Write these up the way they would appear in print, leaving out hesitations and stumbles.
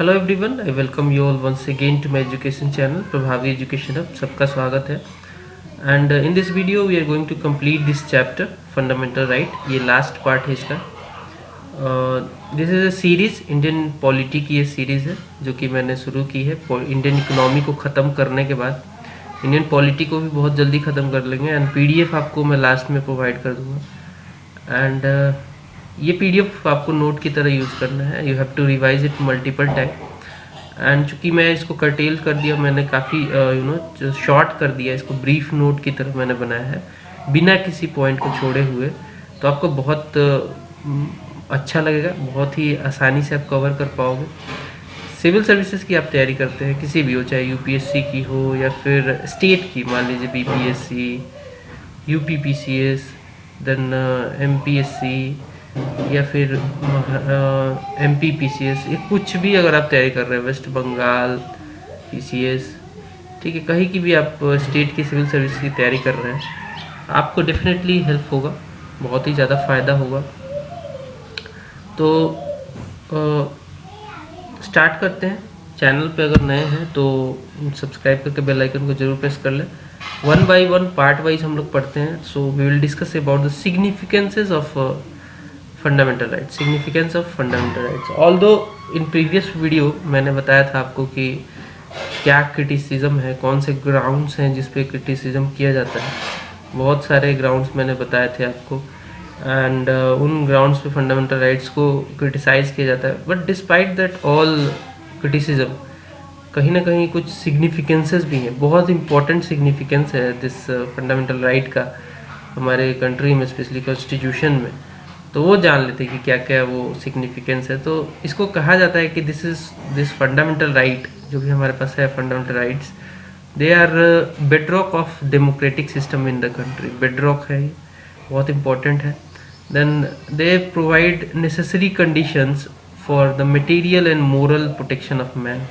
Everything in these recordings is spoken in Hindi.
Hello everyone, I welcome you all once again to my education channel Prabhavi education hub. सबका स्वागत है। And in this video we are going to complete this chapter fundamental right. ये लास्ट पार्ट है इसका। This is a series, Indian polity की ये सीरीज़ है जो कि मैंने शुरू की है। इंडियन इकोनॉमी को ख़त्म करने के बाद इंडियन पॉलिटी को भी बहुत जल्दी ख़त्म कर लेंगे। एंड पीडीएफ आपको मैं लास्ट में प्रोवाइड कर दूँगा। एंड ये पीडीएफ आपको नोट की तरह यूज़ करना है। You have to revise it multiple time. And चूँकि मैं इसको कर्टेल कर दिया, मैंने काफ़ी शॉर्ट कर दिया इसको, ब्रीफ नोट की तरह मैंने बनाया है बिना किसी पॉइंट को छोड़े हुए। तो आपको बहुत अच्छा लगेगा, बहुत ही आसानी से आप कवर कर पाओगे। सिविल सर्विसेज की आप तैयारी करते हैं, किसी भी हो, चाहे यूपीएससी की हो या फिर स्टेट की, मान लीजिए बीपीएससी, यूपीपीसीएस, देन एमपीएससी या फिर एमपीपीसीएस, ये कुछ भी अगर आप तैयारी कर रहे हैं, वेस्ट बंगाल पीसीएस, ठीक है, कहीं की भी आप स्टेट की सिविल सर्विस की तैयारी कर रहे हैं, आपको डेफिनेटली हेल्प होगा, बहुत ही ज़्यादा फ़ायदा होगा। तो स्टार्ट करते हैं। चैनल पे अगर नए हैं तो सब्सक्राइब करके बेल आइकन को जरूर प्रेस कर लें। One by one part wise हम लोग पढ़ते हैं। So we will discuss about the significances of fundamental rights. Significance of fundamental rights, although in previous video मैंने बताया था आपको कि क्या क्रिटिसिज्म है, कौन से ग्राउंड्स हैं जिस पे क्रिटिसिज्म किया जाता है। बहुत सारे ग्राउंड्स मैंने बताए थे आपको। एंड उन ग्राउंड्स पे फंडामेंटल राइट्स को क्रिटिसाइज़ किया जाता है। But despite that all criticism, कहीं ना कहीं कुछ सिग्निफिकेंसेस भी हैं, बहुत इंपॉर्टेंट सिग्निफिकेंस है दिस फंडामेंटल राइट का हमारे कंट्री में, स्पेशली कॉन्स्टिट्यूशन में। तो वो जान लेते हैं कि क्या क्या वो सिग्निफिकेंस है। तो इसको कहा जाता है कि दिस फंडामेंटल राइट जो भी हमारे पास है, fundamental rights, they are bedrock of democratic system in the country. Bedrock है, बहुत इंपॉर्टेंट है। Then they provide necessary conditions for the material and moral protection of man.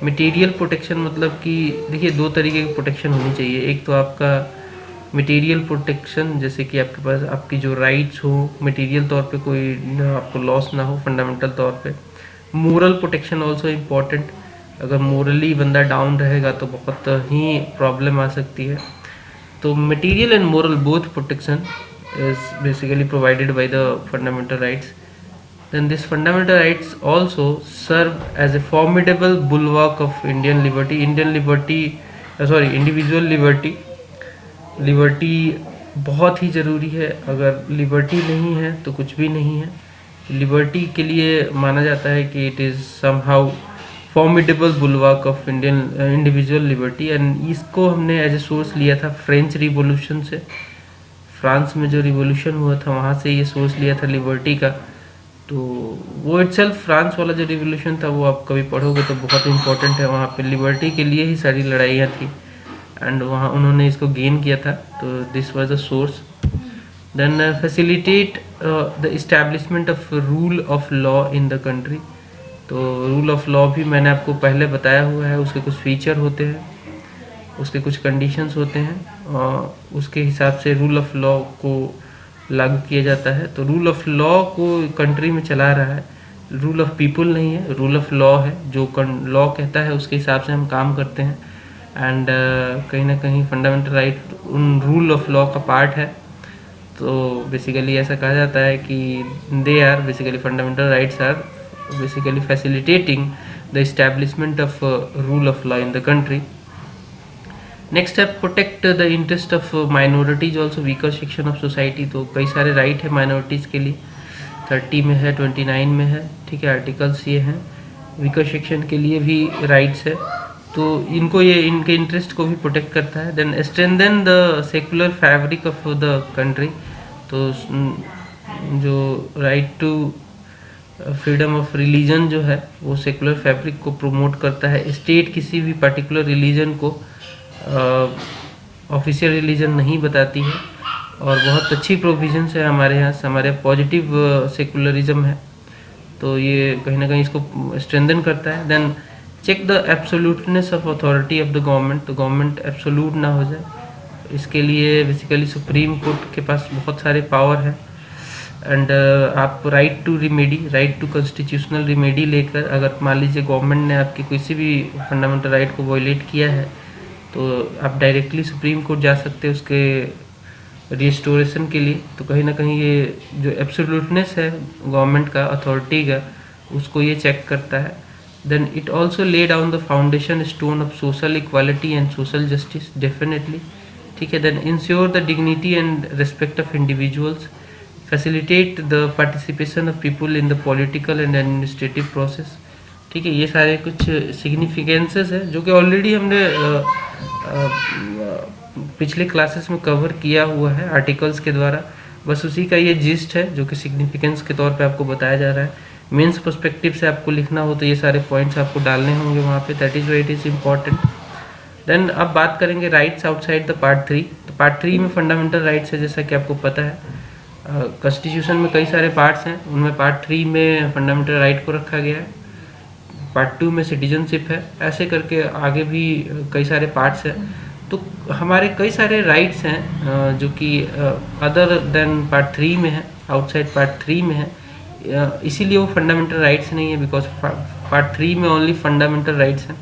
Material protection मतलब कि देखिए, दो तरीके की प्रोटेक्शन होनी चाहिए। एक तो आपका मटेरियल प्रोटेक्शन, जैसे कि आपके पास आपकी जो राइट्स हो, मटेरियल तौर पे कोई आपको लॉस ना हो फंडामेंटल तौर पे। Moral protection also important. अगर मोरली बंदा डाउन रहेगा तो बहुत ही प्रॉब्लम आ सकती है। तो material and moral both protection is basically provided by the fundamental rights. Then these fundamental rights also serve as a formidable bulwark of Indian liberty. Individual liberty बहुत ही ज़रूरी है। अगर लिबर्टी नहीं है तो कुछ भी नहीं है। लिबर्टी के लिए माना जाता है कि it is somehow formidable bulwark of Indian individual liberty. And इसको हमने एज ए सोर्स लिया था फ्रेंच रिवॉल्यूशन से। फ्रांस में जो रिवॉल्यूशन हुआ था वहाँ से ये सोर्स लिया था लिबर्टी का। तो वो इटसेल्फ, फ्रांस वाला जो रिवॉल्यूशन था वो आप कभी पढ़ोगे तो बहुत इंपॉर्टेंट है। वहाँ पे लिबर्टी के लिए ही सारी लड़ाइयाँ थी एंड वहाँ उन्होंने इसको गेन किया था। तो this was the source. Then facilitate the establishment of rule of law in the country. तो रूल ऑफ लॉ भी मैंने आपको पहले बताया हुआ है। उसके कुछ फीचर होते हैं, उसके कुछ कंडीशंस होते हैं और उसके हिसाब से रूल ऑफ लॉ को लागू किया जाता है। तो रूल ऑफ लॉ को कंट्री में चला रहा है, रूल ऑफ पीपल नहीं है, रूल ऑफ लॉ है। जो लॉ कहता है उसके हिसाब से हम काम करते हैं। एंड कहीं ना कहीं फंडामेंटल राइट उन रूल ऑफ लॉ का पार्ट है। तो बेसिकली ऐसा कहा जाता है कि they are basically, fundamental rights are basically facilitating the establishment of rule of law in the country. Next है protect the interest of minorities also, weaker section of society. तो कई सारे राइट है माइनॉरिटीज़ के लिए, 30 में है, 29 में है, ठीक है, आर्टिकल्स ये हैं। वीकर सेक्शन के लिए भी राइट्स है, तो इनको ये इनके इंटरेस्ट को भी प्रोटेक्ट करता है। Then strengthen the secular fabric of the country. तो जो right to freedom of religion जो है वो सेकुलर फैब्रिक को प्रमोट करता है। स्टेट किसी भी पर्टिकुलर रिलीजन को ऑफिशियल रिलीजन नहीं बताती है और बहुत अच्छी प्रोविजंस है हमारे यहाँ। हमारे पॉजिटिव सेकुलरिज्म है, तो ये कहीं ना कहीं इसको स्ट्रेंथन करता है। Then check the absoluteness of authority of the government. तो गवर्नमेंट एब्सोल्यूट ना हो जाए, इसके लिए बेसिकली सुप्रीम कोर्ट के पास बहुत सारे पावर है। एंड आप राइट टू कॉन्स्टिट्यूशनल रिमेडी लेकर, अगर मान लीजिए गवर्नमेंट ने आपके किसी भी फंडामेंटल राइट को वायलेट किया है, तो आप डायरेक्टली सुप्रीम कोर्ट जा सकते हैं उसके रिस्टोरेशन के लिए। तो कहीं ना कहीं ये जो एब्सोल्यूटनेस है गवर्नमेंट का, अथॉरिटी का, उसको ये चेक करता है। Then it also lay down the foundation stone of social equality and social justice, definitely, ठीक है। Then ensure the dignity and respect of individuals, facilitate the participation of people in the political and administrative process, ठीक है। ये सारे कुछ सिग्निफिकेंसेस है जो कि ऑलरेडी हमने पिछले क्लासेस में कवर किया हुआ है आर्टिकल्स के द्वारा। बस उसी का ये जिस्ट है जो कि सिग्निफिकेंस के तौर पे आपको बताया जा रहा है। मेंस पर्सपेक्टिव से आपको लिखना हो तो ये सारे पॉइंट्स आपको डालने होंगे वहाँ पे, that is why it is important. Then अब बात करेंगे राइट्स आउटसाइड द पार्ट 3। तो पार्ट 3 में फंडामेंटल राइट्स है, जैसा कि आपको पता है कॉन्स्टिट्यूशन में कई सारे पार्ट्स हैं, उनमें पार्ट 3 में फंडामेंटल राइट को रखा गया है, पार्ट 2 में सिटीजनशिप है, ऐसे करके आगे भी कई सारे पार्ट्स हैं। तो हमारे कई सारे राइट्स हैं जो कि अदर देन पार्ट 3 में है, आउटसाइड पार्ट 3 में है, इसीलिए वो फंडामेंटल राइट्स नहीं है, बिकॉज पार्ट 3 में ओनली फंडामेंटल राइट्स हैं।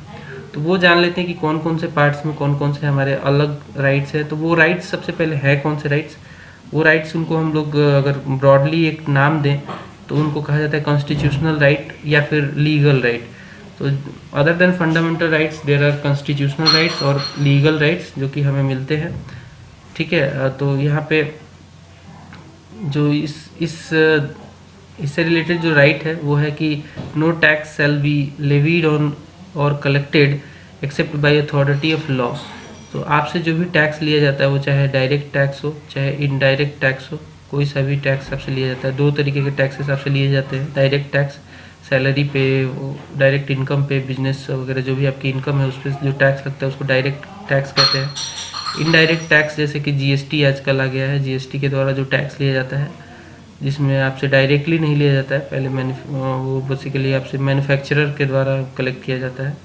तो वो जान लेते हैं कि कौन कौन से पार्ट्स में कौन कौन से हमारे अलग राइट्स हैं। तो वो राइट्स सबसे पहले है कौन से राइट्स, वो राइट्स उनको हम लोग अगर ब्रॉडली एक नाम दें तो उनको कहा जाता है कॉन्स्टिट्यूशनल राइट या फिर लीगल राइट। तो other than fundamental rights there are constitutional rights और लीगल राइट्स जो कि हमें मिलते हैं, ठीक है। तो यहाँ पे जो इससे रिलेटेड जो राइट है वो है कि no tax shall be levied on और collected except by authority of law. तो आपसे जो भी टैक्स लिया जाता है वो चाहे डायरेक्ट टैक्स हो चाहे इनडायरेक्ट टैक्स हो, कोई सा भी टैक्स आपसे लिया जाता है। दो तरीके के टैक्सेस आपसे लिए जाते हैं, डायरेक्ट टैक्स सैलरी पे, डायरेक्ट इनकम पे, बिजनेस वगैरह जो भी आपकी इनकम है उस पर जो टैक्स लगता है उसको डायरेक्ट टैक्स कहते हैं। इनडायरेक्ट टैक्स जैसे कि जीएसटी आजकल आ गया है, जीएसटी के द्वारा जो टैक्स लिया जाता है जिसमें आपसे डायरेक्टली नहीं लिया जाता है, पहले वो बेसिकली आपसे मैन्युफैक्चरर के द्वारा कलेक्ट किया जाता है।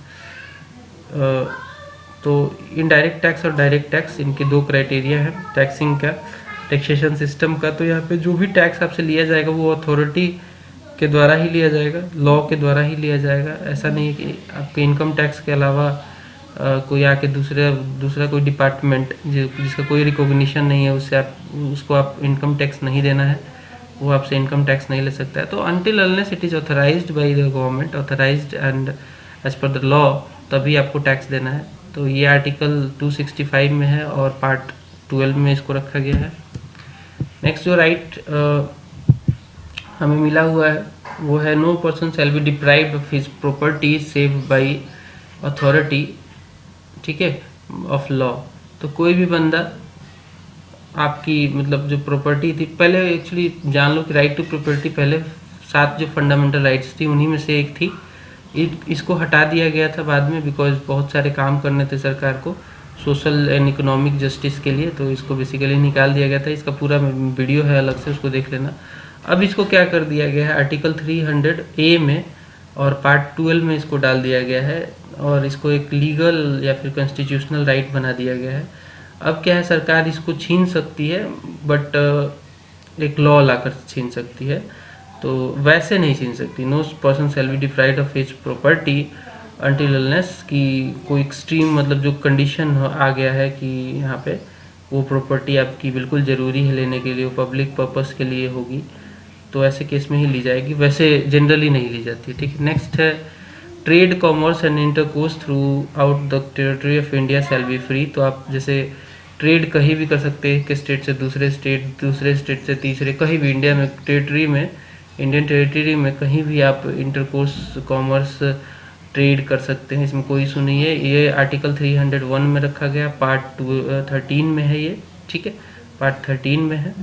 तो इनडायरेक्ट टैक्स और डायरेक्ट टैक्स, इनके दो क्राइटेरिया है टैक्सिंग का, टैक्सेशन सिस्टम का। तो यहाँ पे जो भी टैक्स आपसे लिया जाएगा वो अथॉरिटी के द्वारा ही लिया जाएगा, लॉ के द्वारा ही लिया जाएगा। ऐसा नहीं है कि आपके इनकम टैक्स के अलावा कोई आके दूसरा कोई डिपार्टमेंट जिसका कोई रिकॉग्निशन नहीं है उसको आप इनकम टैक्स नहीं देना है, वो आपसे इनकम टैक्स नहीं ले सकता है। तो until unless it is authorised by the government, authorised and as per the law, तभी आपको टैक्स देना है। तो ये आर्टिकल 265 में है और पार्ट 12 में इसको रखा गया है। नेक्स्ट जो राइट हमें मिला हुआ है वो है no person shall be deprived of his property save by authority, ठीक है, ऑफ लॉ। तो कोई भी बंदा आपकी मतलब जो प्रॉपर्टी थी, पहले एक्चुअली जान लो कि राइट टू प्रॉपर्टी पहले 7 जो फंडामेंटल राइट्स थी उन्हीं में से एक थी। इसको हटा दिया गया था बाद में, बिकॉज बहुत सारे काम करने थे सरकार को सोशल एंड इकोनॉमिक जस्टिस के लिए, तो इसको बेसिकली निकाल दिया गया था। इसका पूरा वीडियो है अलग से, उसको देख लेना। अब इसको क्या कर दिया गया है, आर्टिकल 300A में और पार्ट 12 में इसको डाल दिया गया है और इसको एक लीगल या फिर कॉन्स्टिट्यूशनल राइट बना दिया गया है। अब क्या है, सरकार इसको छीन सकती है बट एक लॉ लाकर छीन सकती है, तो वैसे नहीं छीन सकती। No person shall be deprived of his property until unless कि कोई एक्सट्रीम मतलब जो कंडीशन आ गया है कि यहाँ पे वो प्रॉपर्टी आपकी बिल्कुल ज़रूरी है लेने के लिए, वो पब्लिक पर्पस के लिए होगी, तो ऐसे केस में ही ली जाएगी, वैसे जनरली नहीं ली जाती। ठीक है। नेक्स्ट है trade, commerce and intercourse through out the territory of India shall be free. तो आप जैसे ट्रेड कहीं भी कर सकते हैं, एक स्टेट से दूसरे स्टेट, दूसरे स्टेट से तीसरे, कहीं भी इंडिया में टेरिटरी में, इंडियन टेरिटरी में कहीं भी आप इंटरकोर्स, कॉमर्स, ट्रेड कर सकते हैं, इसमें कोई इशू नहीं है। ये आर्टिकल 301 में रखा गया, पार्ट 13 में है ये, ठीक है, पार्ट 13 में है।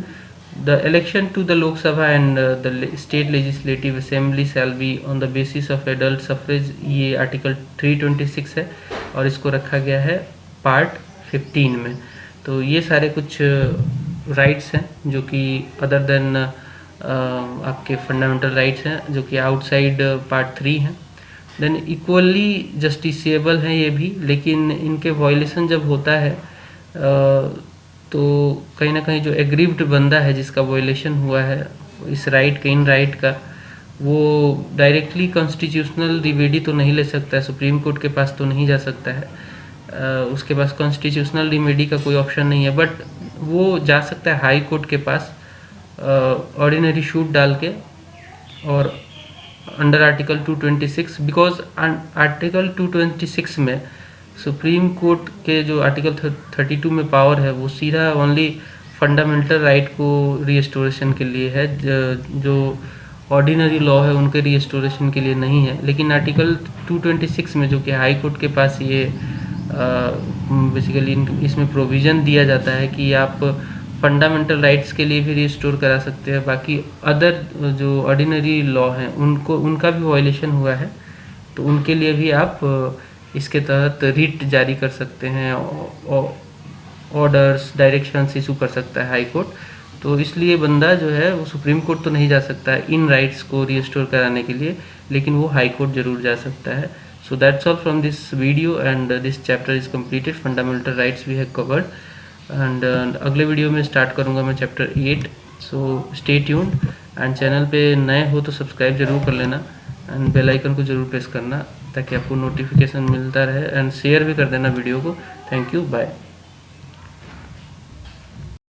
The election to the Lok Sabha and the state legislative assembly shall be on the basis of adult suffrage, ये आर्टिकल 326 है और इसको रखा गया है पार्ट 15 में। तो ये सारे कुछ राइट्स हैं जो कि अदर देन आपके फंडामेंटल राइट्स हैं जो कि आउटसाइड पार्ट 3 हैं। देन इक्वली जस्टिसेबल हैं ये भी, लेकिन इनके वायलेशन जब होता है तो कहीं ना कहीं जो एग्रीव्ड बंदा है जिसका वायलेशन हुआ है इस राइट का, इन राइट का, वो डायरेक्टली कॉन्स्टिट्यूशनल रिमेडी तो नहीं ले सकता है, सुप्रीम कोर्ट के पास तो नहीं जा सकता है, उसके पास कॉन्स्टिट्यूशनल रिमेडी का कोई ऑप्शन नहीं है, बट वो जा सकता है हाई कोर्ट के पास ऑर्डिनरी शूट डाल के, और अंडर आर्टिकल 226, बिकॉज आर्टिकल 226 में सुप्रीम कोर्ट के जो आर्टिकल 32 में पावर है वो सीधा ओनली फंडामेंटल राइट को रीस्टोरेशन के लिए है, जो ऑर्डिनरी लॉ है उनके रीस्टोरेशन के लिए नहीं है। लेकिन आर्टिकल 226 में, जो कि हाई कोर्ट के पास ये बेसिकली इसमें प्रोविज़न दिया जाता है कि आप फंडामेंटल राइट्स के लिए भी रिस्टोर करा सकते हैं, बाकी अदर जो ऑर्डिनरी लॉ हैं उनका भी वायलेशन हुआ है तो उनके लिए भी आप इसके तहत रिट जारी कर सकते हैं, ऑर्डर्स, डायरेक्शंस इशू कर सकता है हाई कोर्ट। तो इसलिए बंदा जो है वो सुप्रीम कोर्ट तो नहीं जा सकता है इन राइट्स को रिस्टोर कराने के लिए, लेकिन वो हाई कोर्ट जरूर जा सकता है। So that's all from this video and this chapter is completed, fundamental rights we have covered, and अगले वीडियो में स्टार्ट करूँगा मैं chapter 8। So stay tuned, and channel पे नए हो तो सब्सक्राइब जरूर कर लेना एंड बेल आइकन को जरूर प्रेस करना ताकि आपको नोटिफिकेशन मिलता रहे, एंड शेयर भी कर देना वीडियो को। Thank you, bye.